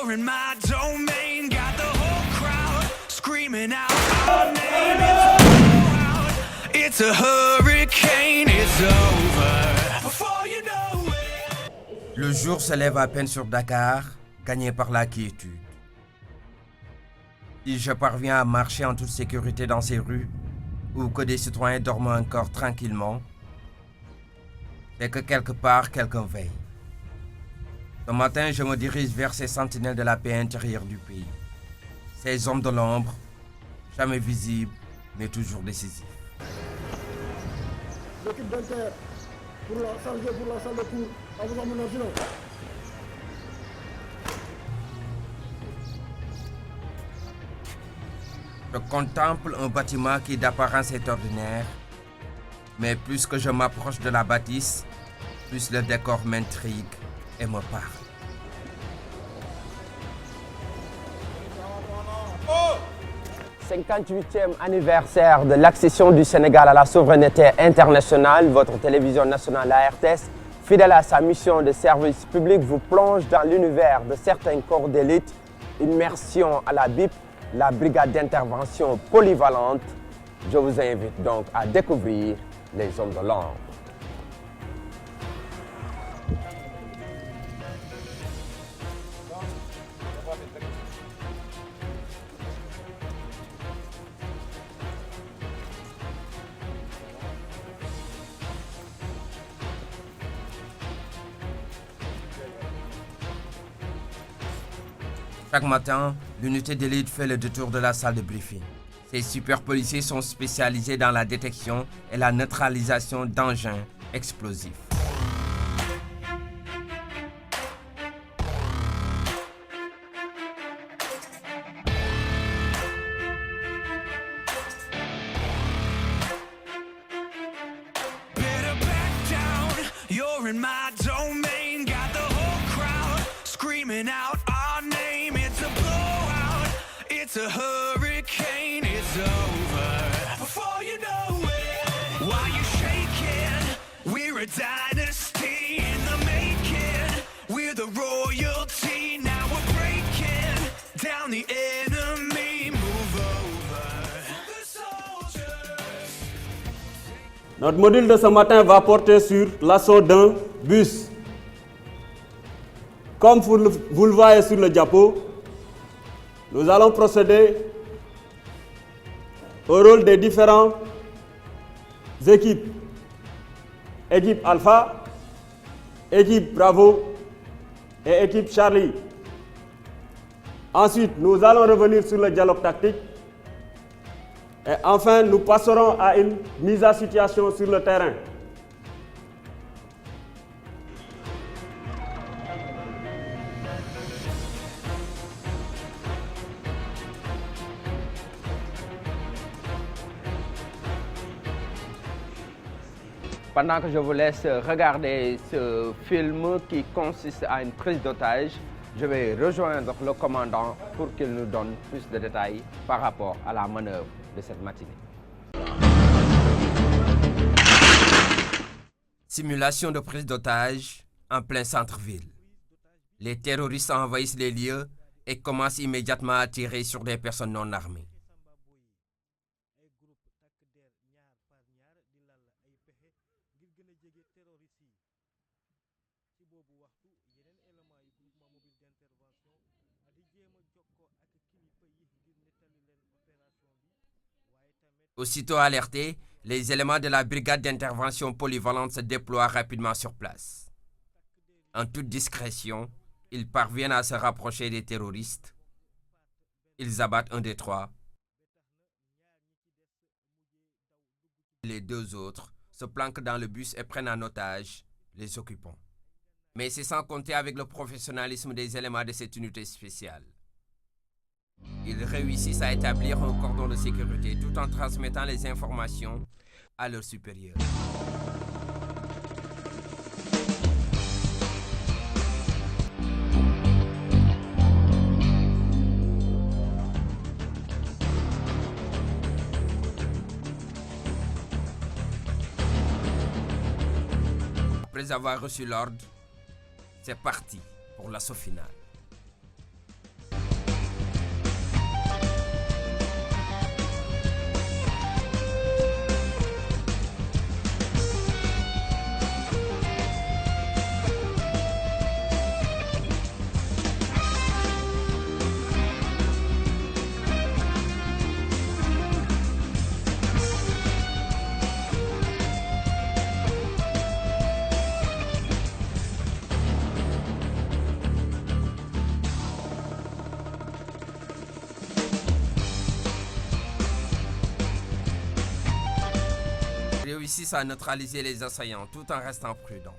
You're in my domain, got the whole crowd screaming out our name. It's a hurricane, it's over before you know it. Le jour se lève à peine sur Dakar, gagné par la quiétude. Si je parviens à marcher en toute sécurité dans ces rues, ou que des citoyens dorment encore tranquillement, c'est que quelque part, quelqu'un veille. Ce matin, je me dirige vers ces sentinelles de la paix intérieure du pays. Ces hommes de l'ombre, jamais visibles, mais toujours décisifs. L'équipe d'Inter pour la salle de cours, à vos emmenagements. Je contemple un bâtiment qui d'apparence est ordinaire, mais plus que je m'approche de la bâtisse, plus le décor m'intrigue et me parle. « 58e anniversaire de l'accession du Sénégal à la souveraineté internationale, votre télévision nationale, la RTS, fidèle à sa mission de service public, vous plonge dans l'univers de certains corps d'élite, immersion à la BIP, la brigade d'intervention polyvalente. Je vous invite donc à découvrir les hommes de l'ombre. Chaque matin, l'unité d'élite fait le détour de la salle de briefing. Ces super policiers sont spécialisés dans la détection et la neutralisation d'engins explosifs. Better back down, you're in my domain, got the whole crowd screaming out our name. It's a blowout, it's a hurricane, it's over before you know it. Why you shaking? We're a dynasty in the making. We're the royalty, now we're breaking down the enemy. Move over the soldiers. Notre module de ce matin va porter sur l'assaut d'un bus. Comme vous le voyez sur le diapo, nous allons procéder au rôle des différentes équipes. Équipe Alpha, équipe Bravo et équipe Charlie. Ensuite, nous allons revenir sur le dialogue tactique. Et enfin, nous passerons à une mise à situation sur le terrain. Pendant que je vous laisse regarder ce film qui consiste à une prise d'otage, je vais rejoindre le commandant pour qu'il nous donne plus de détails par rapport à la manœuvre de cette matinée. Simulation de prise d'otage en plein centre-ville. Les terroristes envahissent les lieux et commencent immédiatement à tirer sur des personnes non armées. Aussitôt alertés, les éléments de la brigade d'intervention polyvalente se déploient rapidement sur place. En toute discrétion, ils parviennent à se rapprocher des terroristes. Ils abattent un des trois. Les deux autres se planquent dans le bus et prennent en otage les occupants. Mais c'est sans compter avec le professionnalisme des éléments de cette unité spéciale. Ils réussissent à établir un cordon de sécurité tout en transmettant les informations à leurs supérieurs. Après avoir reçu l'ordre, c'est parti pour l'assaut final. réussissent à neutraliser les assaillants tout en restant prudents.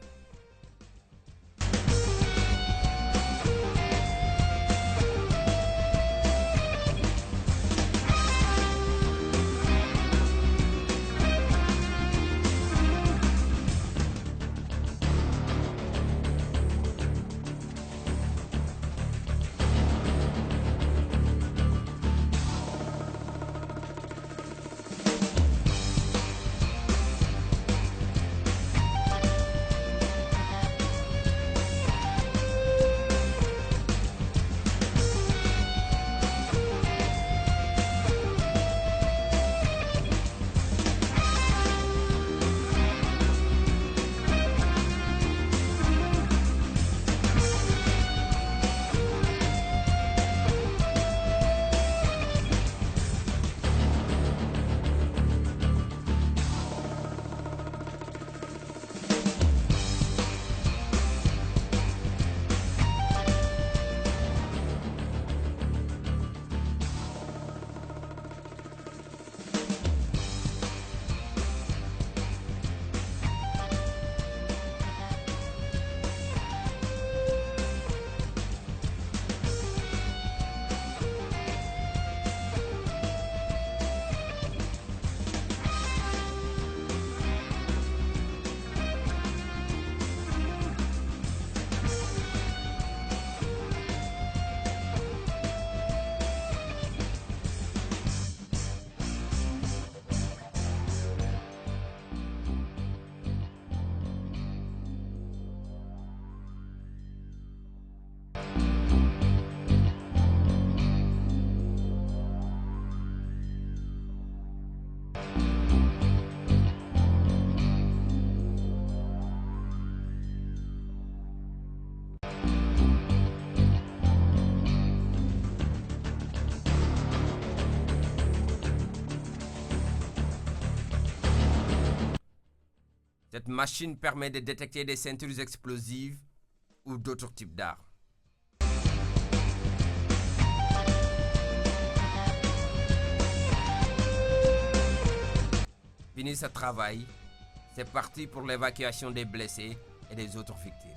Cette machine permet de détecter des ceintures explosives ou d'autres types d'armes. Fini ce travail, c'est parti pour l'évacuation des blessés et des autres victimes.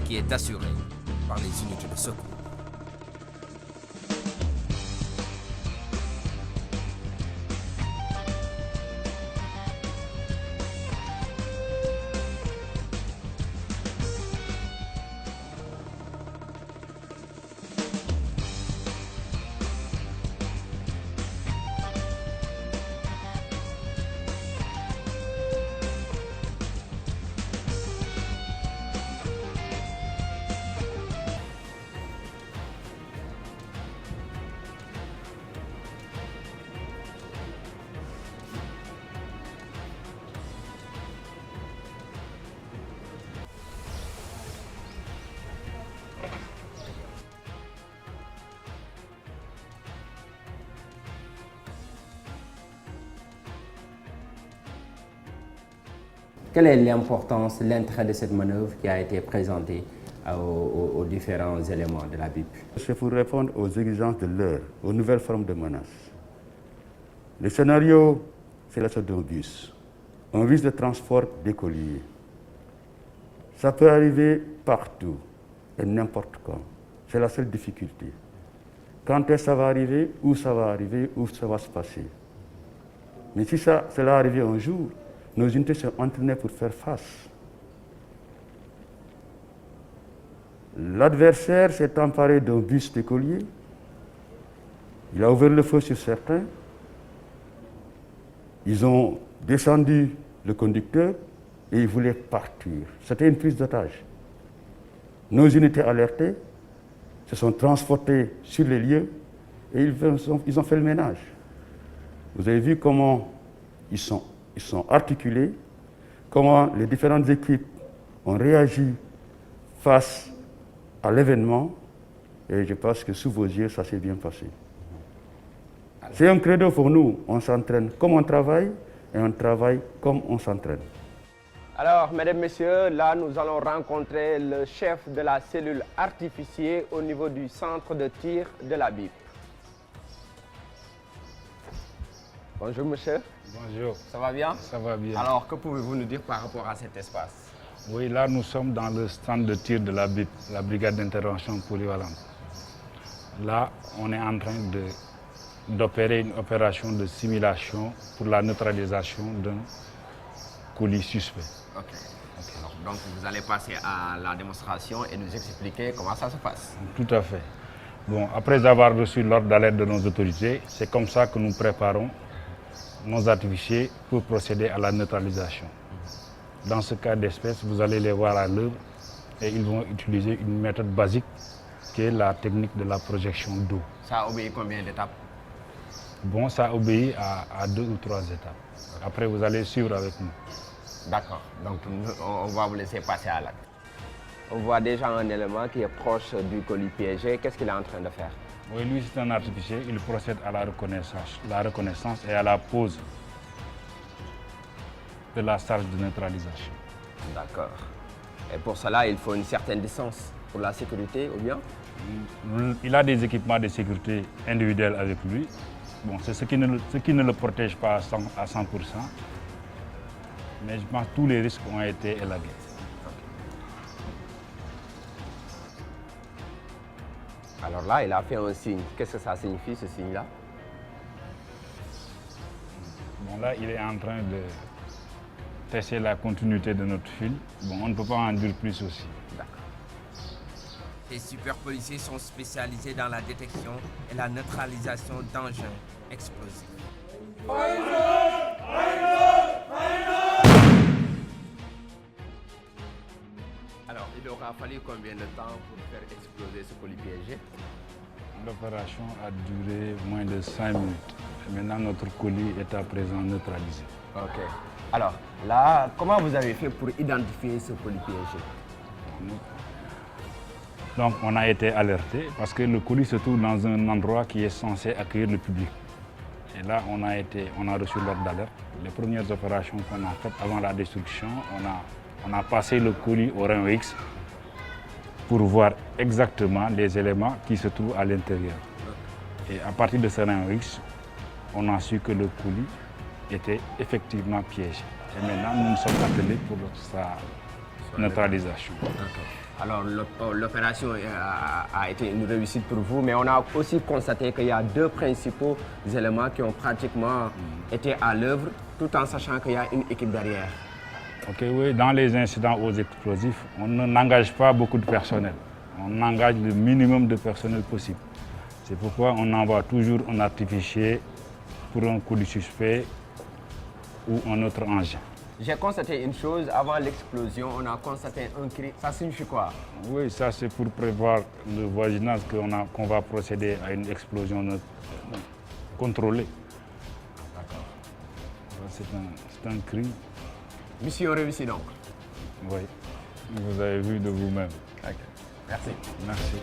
Qui est assuré par les unités de secours. Quelle est l'importance, l'intérêt de cette manœuvre qui a été présentée aux différents éléments de la BIP? C'est pour répondre aux exigences de l'heure, aux nouvelles formes de menaces. Le scénario, c'est l'assaut d'un bus, un bus de transport d'écoliers. Ça peut arriver partout et n'importe quand. C'est la seule difficulté. Quand est-ce que ça va arriver, où ça va se passer. Mais si cela arrivait un jour, nos unités sont entraînées pour faire face. L'adversaire s'est emparé d'un bus d'écoliers. Il a ouvert le feu sur certains. Ils ont descendu le conducteur et ils voulaient partir. C'était une prise d'otage. Nos unités alertées se sont transportées sur les lieux et ils ont fait le ménage. Vous avez vu comment ils sont articulés, comment les différentes équipes ont réagi face à l'événement. Et je pense que sous vos yeux, ça s'est bien passé. C'est un credo pour nous. On s'entraîne comme on travaille et on travaille comme on s'entraîne. Alors, mesdames, messieurs, là, nous allons rencontrer le chef de la cellule artificier au niveau du centre de tir de la BIP. Bonjour, monsieur. Bonjour. Ça va bien? Ça va bien. Alors, que pouvez-vous nous dire par rapport à cet espace? Oui, là, nous sommes dans le stand de tir de la BIP, la brigade d'intervention polyvalente. Là, on est en train d'opérer une opération de simulation pour la neutralisation d'un colis suspect. Ok. Alors, donc, vous allez passer à la démonstration et nous expliquer comment ça se passe. Tout à fait. Bon, après avoir reçu l'ordre d'alerte de nos autorités, c'est comme ça que nous préparons nos artificiers pour procéder à la neutralisation. Dans ce cas d'espèce, vous allez les voir à l'œuvre et ils vont utiliser une méthode basique qui est la technique de la projection d'eau. Ça obéit combien d'étapes? Bon, ça obéit à 2 ou 3 étapes. Après, vous allez suivre avec nous. D'accord. Donc, on va vous laisser passer à l'acte. On voit déjà un élément qui est proche du colis piégé. Qu'est-ce qu'il est en train de faire? Oui, lui, c'est un artificier. Il procède à la reconnaissance et à la pose de la charge de neutralisation. D'accord. Et pour cela, il faut une certaine distance pour la sécurité, ou bien? Il a des équipements de sécurité individuels avec lui. Bon, c'est ce qui ne le protège pas à 100%. Mais je pense que tous les risques ont été élagués. Alors là, il a fait un signe. Qu'est-ce que ça signifie, ce signe-là? Bon, là, il est en train de tester la continuité de notre fil. Bon, on ne peut pas en dire plus aussi. D'accord. Ces super policiers sont spécialisés dans la détection et la neutralisation d'engins explosifs. Alors, il aura fallu combien de temps pour faire exploser ce colis piégé? L'opération a duré moins de 5 minutes. Et maintenant, notre colis est à présent neutralisé. Ok. Alors, là, comment vous avez fait pour identifier ce colis piégé? Donc, on a été alerté parce que le colis se trouve dans un endroit qui est censé accueillir le public. Et là, on a reçu l'ordre d'alerte. Les premières opérations qu'on a faites avant la destruction, on a passé le colis au rayon X pour voir exactement les éléments qui se trouvent à l'intérieur. Et à partir de ce rayon X, on a su que le colis était effectivement piégé. Et maintenant, nous nous sommes attelés pour sa neutralisation. Alors, l'opération a été une réussite pour vous, mais on a aussi constaté qu'il y a 2 principaux éléments qui ont pratiquement été à l'œuvre, tout en sachant qu'il y a une équipe derrière. Ok, oui, dans les incidents aux explosifs, on n'engage pas beaucoup de personnel. On engage le minimum de personnel possible. C'est pourquoi on envoie toujours un artificier pour un colis suspect ou un autre engin. J'ai constaté une chose, avant l'explosion, on a constaté un cri. Ça signifie quoi? Oui, ça c'est pour prévoir le voisinage qu'on va procéder à une explosion contrôlée. D'accord. C'est un cri. Mission réussie donc. Oui, vous avez vu de vous-même. Ok. Merci. Merci.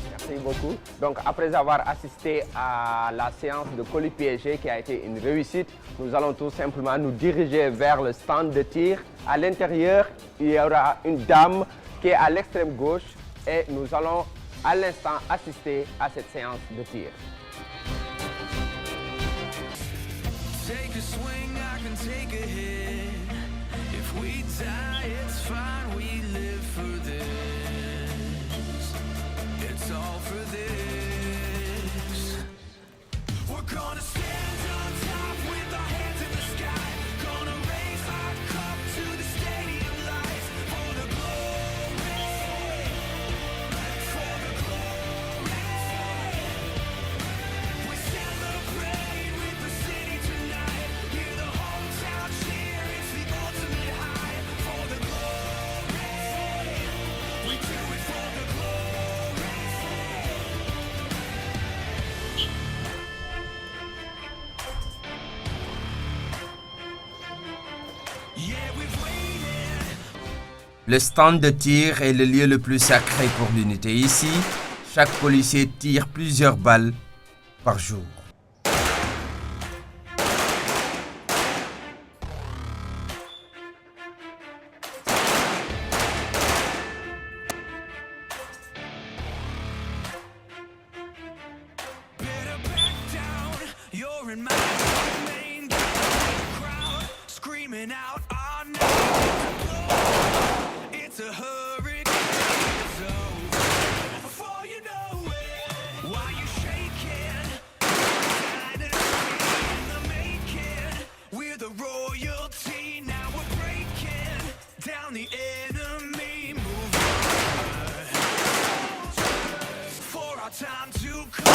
Merci beaucoup. Donc, après avoir assisté à la séance de colis piégé qui a été une réussite, nous allons tout simplement nous diriger vers le stand de tir. À l'intérieur, il y aura une dame qui est à l'extrême gauche et nous allons à l'instant assister à cette séance de tir. Take a swing, I can take a hit. If we die, it's fine, we live for this. It's all for this. We're gonna stand on top with our hands in the sky. Gonna raise our cup to the stadium lights. For the glory, for the glory. We celebrate with the city tonight. Hear the hometown chant. Le stand de tir est le lieu le plus sacré pour l'unité. Ici, chaque policier tire plusieurs balles par jour. You're in my domain, got the crowd screaming out our name. It's a hurricane, it's over before you know it. Why you shaking? Dynasty in the making. We're the royalty, now we're breaking down the enemy. Move for our time to come.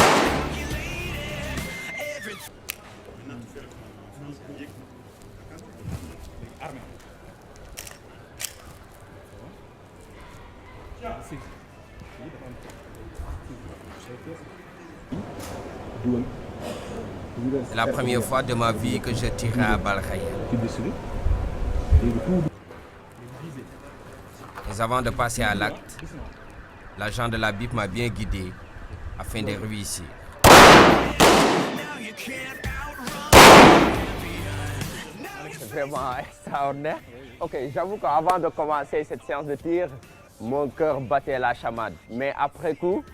C'est la première fois de ma vie que je tirais à balles réelles. Mais avant de passer à l'acte, l'agent de la BIP m'a bien guidé afin de réussir. C'est vraiment extraordinaire. Ok, j'avoue qu'avant de commencer cette séance de tir, mon cœur battait la chamade. Mais après coup,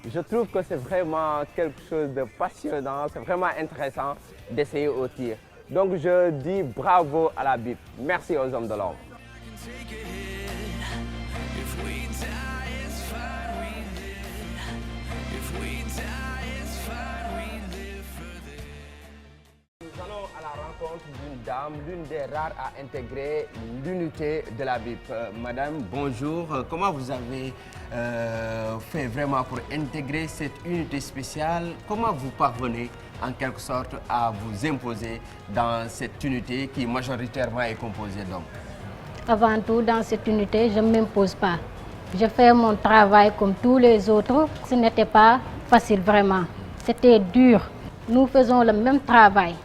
je trouve que c'est vraiment quelque chose de passionnant, c'est vraiment intéressant d'essayer au tir. Donc je dis bravo à la BIP. Merci aux hommes de l'ombre. Nous allons à la rencontre d'une dame, l'une des rares à intégrer l'unité de la BIP. Madame, bonjour. Comment vous avez fait vraiment pour intégrer cette unité spéciale? Comment vous parvenez en quelque sorte à vous imposer dans cette unité qui majoritairement est composée d'hommes? Avant tout, dans cette unité, je ne m'impose pas. Je fais mon travail comme tous les autres. Ce n'était pas facile vraiment. C'était dur. Nous faisons le même travail.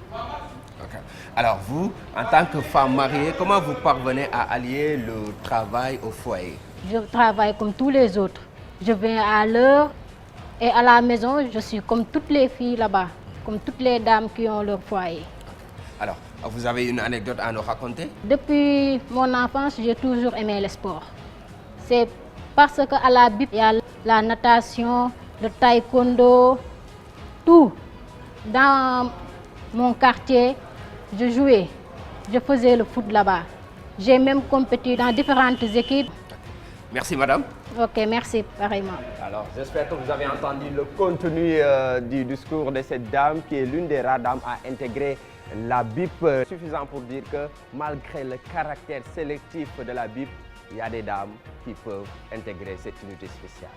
Alors vous, en tant que femme mariée, comment vous parvenez à allier le travail au foyer? Je travaille comme tous les autres. Je viens à l'heure et à la maison, je suis comme toutes les filles là-bas, comme toutes les dames qui ont leur foyer. Alors, vous avez une anecdote à nous raconter? Depuis mon enfance, j'ai toujours aimé le sport. C'est parce qu'à la BIP, il y a la natation, le taekwondo, tout. Dans mon quartier, je jouais, je faisais le foot là-bas. J'ai même compéti dans différentes équipes. Merci madame. Ok, merci, pareillement. Alors, j'espère que vous avez entendu le contenu du discours de cette dame qui est l'une des rares dames à intégrer la BIP. Suffisant pour dire que malgré le caractère sélectif de la BIP, il y a des dames qui peuvent intégrer cette unité spéciale.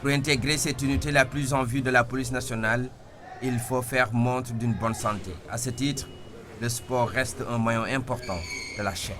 Pour intégrer cette unité la plus en vue de la police nationale, il faut faire montre d'une bonne santé. À ce titre, le sport reste un maillon important de la chaîne.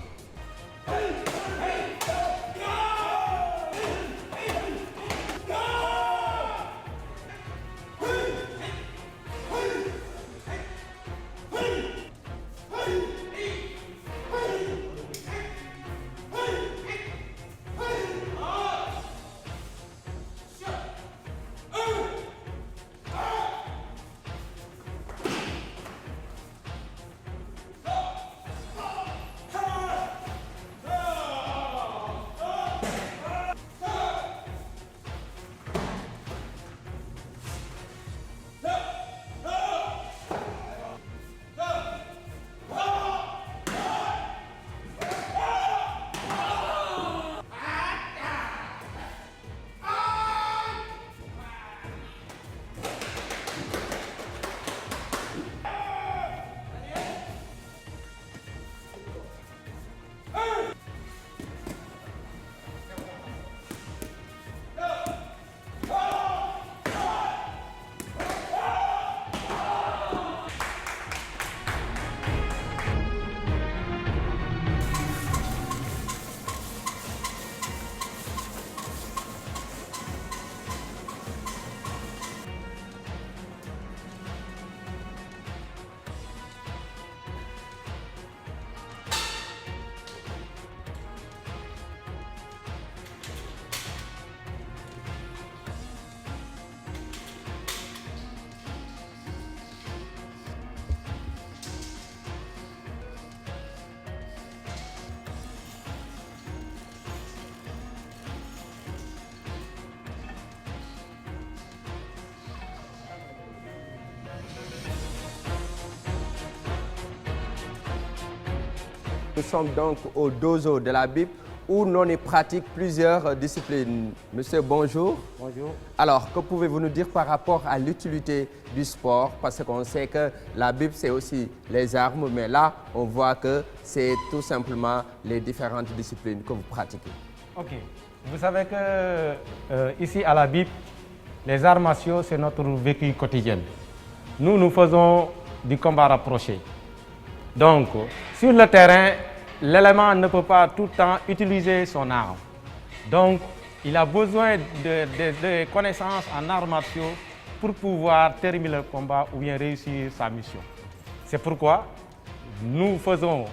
nous sommes donc au dojo de la BIP où l'on y pratique plusieurs disciplines. Monsieur, bonjour. Bonjour. Alors, que pouvez-vous nous dire par rapport à l'utilité du sport? Parce qu'on sait que la BIP, c'est aussi les armes, mais là, on voit que c'est tout simplement les différentes disciplines que vous pratiquez. Ok. Vous savez que ici à la BIP, les arts martiaux, c'est notre vécu quotidien. Nous faisons du combat rapproché. Donc, sur le terrain, l'élément ne peut pas tout le temps utiliser son arme. Donc, il a besoin de connaissances en arts martiaux pour pouvoir terminer le combat ou bien réussir sa mission. C'est pourquoi nous faisons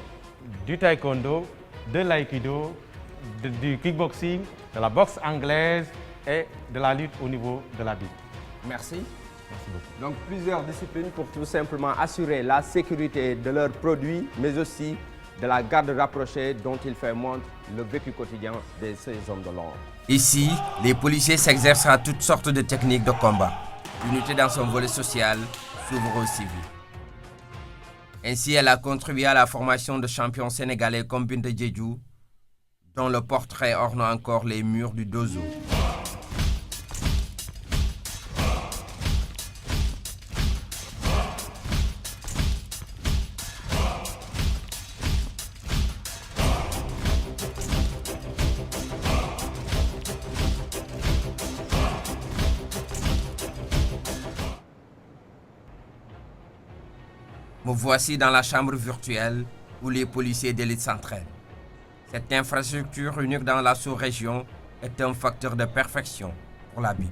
du taekwondo, de l'aïkido, du kickboxing, de la boxe anglaise et de la lutte au niveau de la BIP. Merci. Merci beaucoup. Donc, plusieurs disciplines pour tout simplement assurer la sécurité de leurs produits, mais aussi de la garde rapprochée dont il fait montre le vécu quotidien de ces hommes de l'ordre. Ici, les policiers s'exercent à toutes sortes de techniques de combat. L'unité dans son volet social s'ouvre aux civils. Ainsi, elle a contribué à la formation de champions sénégalais comme Binta Diédhiou, dont le portrait orne encore les murs du dojo. Me voici dans la chambre virtuelle où les policiers d'élite s'entraînent. Cette infrastructure unique dans la sous-région est un facteur de perfection pour la BIP.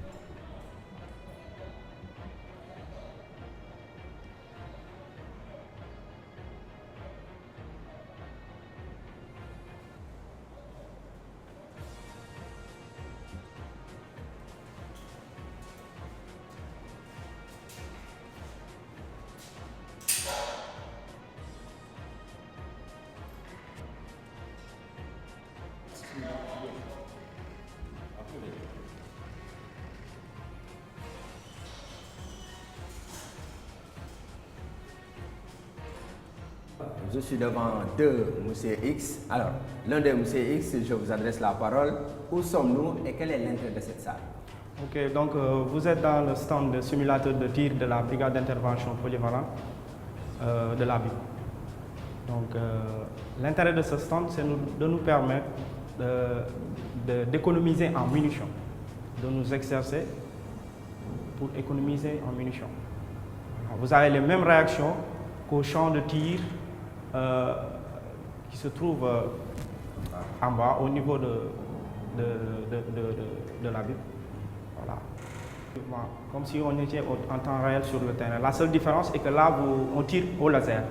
Je suis devant deux Monsieur X. Alors, l'un des Monsieur X, je vous adresse la parole. Où sommes-nous et quel est l'intérêt de cette salle? Ok, donc vous êtes dans le stand de simulateur de tir de la brigade d'intervention polyvalente de la BIP. Donc, l'intérêt de ce stand, c'est de nous permettre d'économiser en munitions, de nous exercer pour économiser en munitions. Vous avez les mêmes réactions qu'au champ de tir qui se trouve en bas au niveau de la BIP. Voilà. Comme si on était en temps réel sur le terrain. La seule différence est que là, on tire au laser,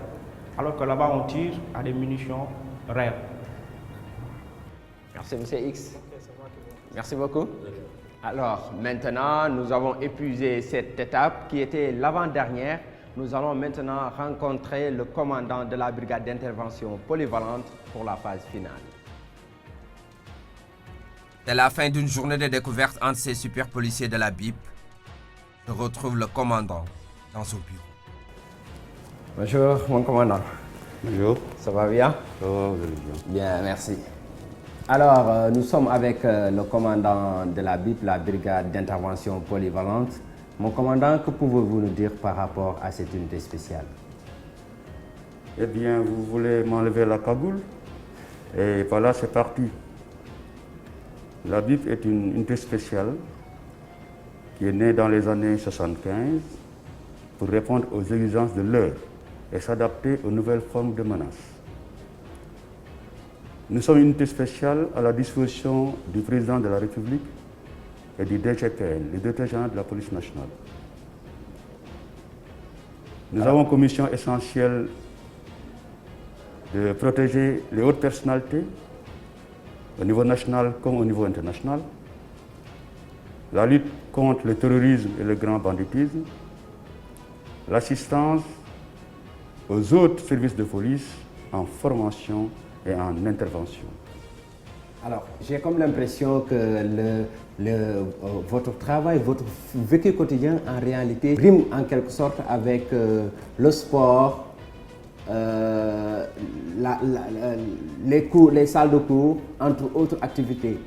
alors que là-bas, on tire à des munitions réelles. Merci, Monsieur X. Merci beaucoup. Alors, maintenant, nous avons épuisé cette étape qui était l'avant-dernière. Nous allons maintenant rencontrer le commandant de la brigade d'intervention polyvalente pour la phase finale. C'est la fin d'une journée de découverte entre ces super policiers de la BIP. Je retrouve le commandant dans son bureau. Bonjour, mon commandant. Bonjour. Ça va bien? Ça va, vous allez bien? Bien, merci. Alors, nous sommes avec le commandant de la BIP, la brigade d'intervention polyvalente. Mon commandant, que pouvez-vous nous dire par rapport à cette unité spéciale? Eh bien, vous voulez m'enlever la cagoule? Et voilà, c'est parti. La BIP est une unité spéciale qui est née dans les années 75 pour répondre aux exigences de l'heure et s'adapter aux nouvelles formes de menaces. Nous sommes une unité spéciale à la disposition du président de la République et du DGPN, le directeur général de la police nationale. Nous avons comme mission essentielle de protéger les hautes personnalités au niveau national comme au niveau international, la lutte contre le terrorisme et le grand banditisme, l'assistance aux autres services de police en formation et en intervention. Alors, j'ai comme l'impression que votre travail, votre vécu quotidien, en réalité, rime en quelque sorte avec le sport, la les salles de cours, entre autres activités.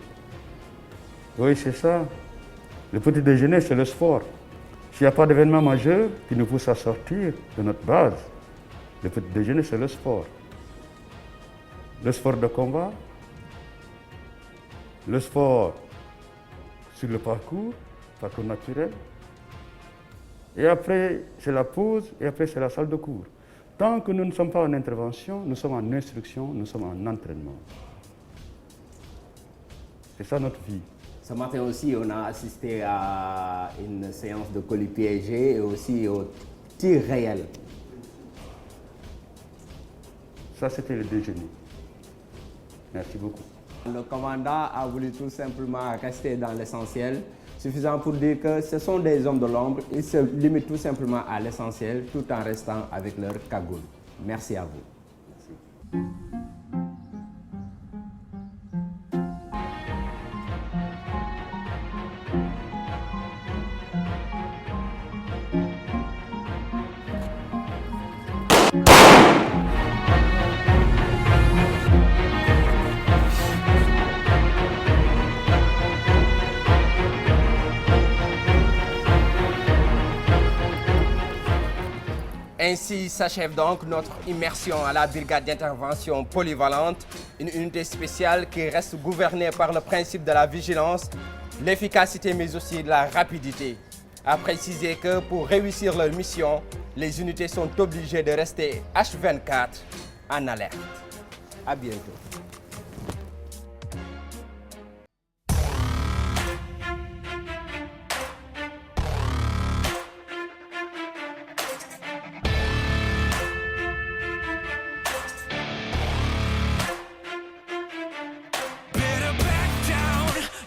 Oui, c'est ça. Le petit déjeuner, c'est le sport. S'il n'y a pas d'événement majeur qui nous pousse à sortir de notre base, le petit déjeuner, c'est le sport. Le sport de combat, le sport sur le parcours naturel. Et après, c'est la pause, et après, c'est la salle de cours. Tant que nous ne sommes pas en intervention, nous sommes en instruction, nous sommes en entraînement. C'est ça notre vie. Ce matin aussi, on a assisté à une séance de colis piégés et aussi au tir réel. Ça, c'était le déjeuner. Merci beaucoup. Le commandant a voulu tout simplement rester dans l'essentiel, suffisant pour dire que ce sont des hommes de l'ombre. Ils se limitent tout simplement à l'essentiel tout en restant avec leur cagoule. Merci à vous. Merci. Ainsi s'achève donc notre immersion à la brigade d'intervention polyvalente, une unité spéciale qui reste gouvernée par le principe de la vigilance, l'efficacité mais aussi de la rapidité. À préciser que pour réussir leur mission, les unités sont obligées de rester H24 en alerte. À bientôt.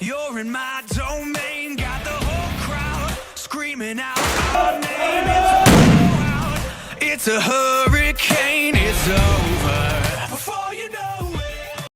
You're in my domain, got the whole crowd screaming out our name. It's a blowout, it's a hug.